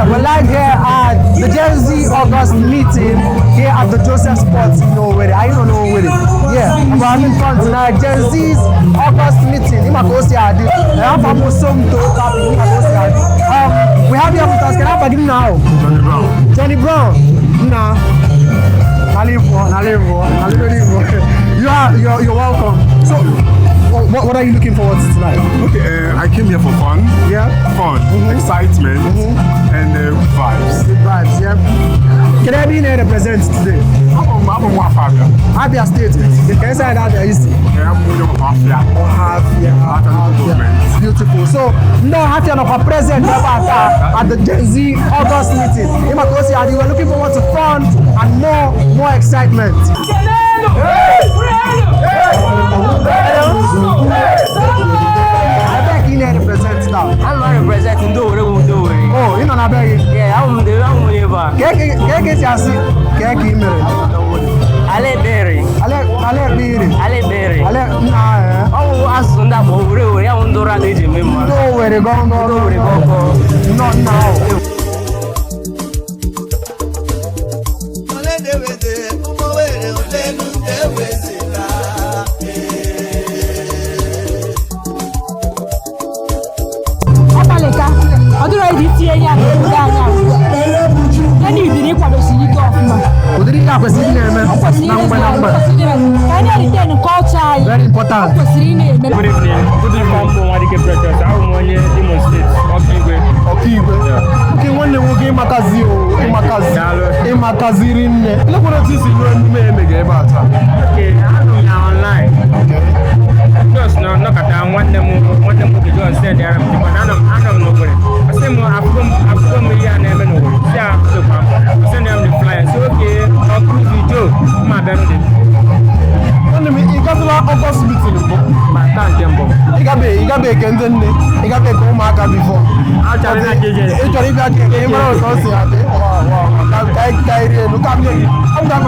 We're live here at the Gen Z August meeting here at the Joseph Sports in Owerri. I don't know Owerri. Yeah, we're having fun tonight. Gen Z's August meeting. We have here with us. Can I have him now? Johnny Brown. Nah. You're welcome. So, what are you looking forward to tonight? Okay, I came here for fun. Yeah. Fun, excitement, and good vibes. Good vibes, yeah. Can I be in here represent today? I'm more Fabia. Abia State. Can you say that there is? I'm more Fabia. Beautiful. So, no, Hafia no present at the Gen Z August meeting. You were looking forward to fun and more excitement. I beg you to represent now. I'm not representing do. Oh, you know I beg you. Yeah, I'm the one. Ale Berry. Oh, asunda mo ore ya ndora leje mema. No were go. Not now. Very important. Good evening. Okay, one day we'll get Makazio. Look what this is Online. Just no, look at that one them to go and send there. But I don't know where. I say more. I've come here and never know. Yeah, so send them the flyer. So okay, I'll Cruisewith Joe. My bad. You got August meeting. My time, Jumbo. You got be Kendene. You got be Komaka before. I'll tell you that. Look at me. I'm going to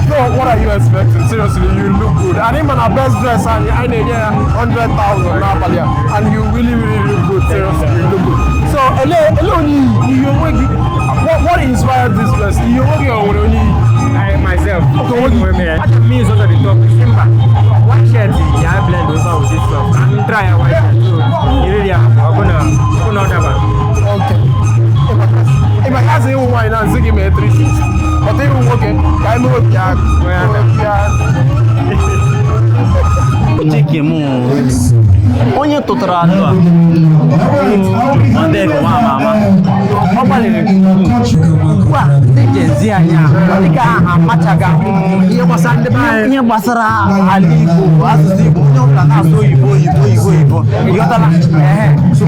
So what are you expecting? Seriously, you look good. And even a best dress and I need 100,000 and you really look good. Seriously, you look good. So what inspired this dress? I myself. Okay, what me is also the top. Simba. White shirt, yeah, I blend over with this stuff. I'm trying a white shirt. So you really are gonna okay. If I ask you why not, give me a 360. But they will okay. I know what onye tụtara atụ a ndị mama ọ gbalịrị kwa ejezi anya dịka aha machaga ihe gbasara ala Igbo asụsụ Igbo onye ọbụla na-asụ oyibo ịghọtala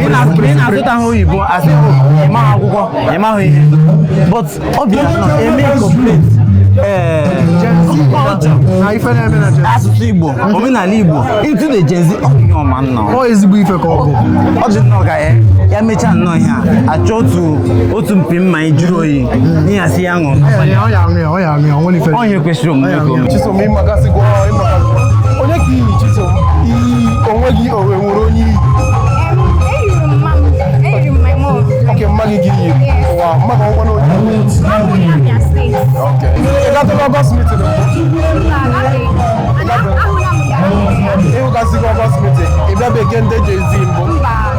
ị na-asụta ha oyibo asị ịmaghị akwụkwọ ịmaghị ihe but ọbịa eme complaint asụsụ Igbo omenala Igbo into the Gen Z ọma nna ọ ezigbo ife ka ọ bụ ọ dị nnọọ ga ya mechaa nnọọ ihe a achọ otu mpi mma jụrụ oyi nyasị ya ṅụ onye kwesịrị omume Chisom ịmagasịgwa onye ka iyi Chisom onwe gị nwere onye iyi okay, Maggie give you. Wow, Maggie one on. Okay. You got the August meeting. You got the August meeting. If you begin the Jay-Z.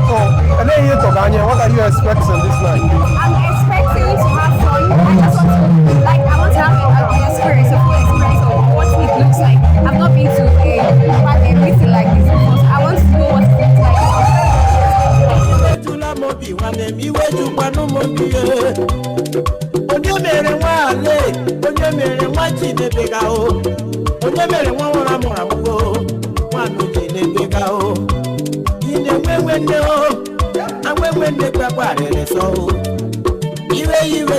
So, and then you talk, Anya, what are you expecting this night? I'm expecting to have fun. I just want to, I want to have an experience, a full experience of what it looks like. I've not been to a meeting like this before, so I want to know what it looks like. Onye mere nwa ale, onye mere nwa Chinebega o, onye mere nwa nwara mụrụ amụgo, nwa Chinebega o. Ine nwe nne o, anwe nne gbagbarịrị so o. Iwe Iwe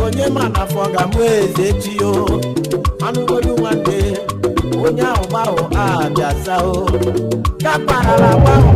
onye mana afọ ga-amụ eze chi o anụgodu nwanne onye ahụ gbahụ abịaza o ka parara gbahụ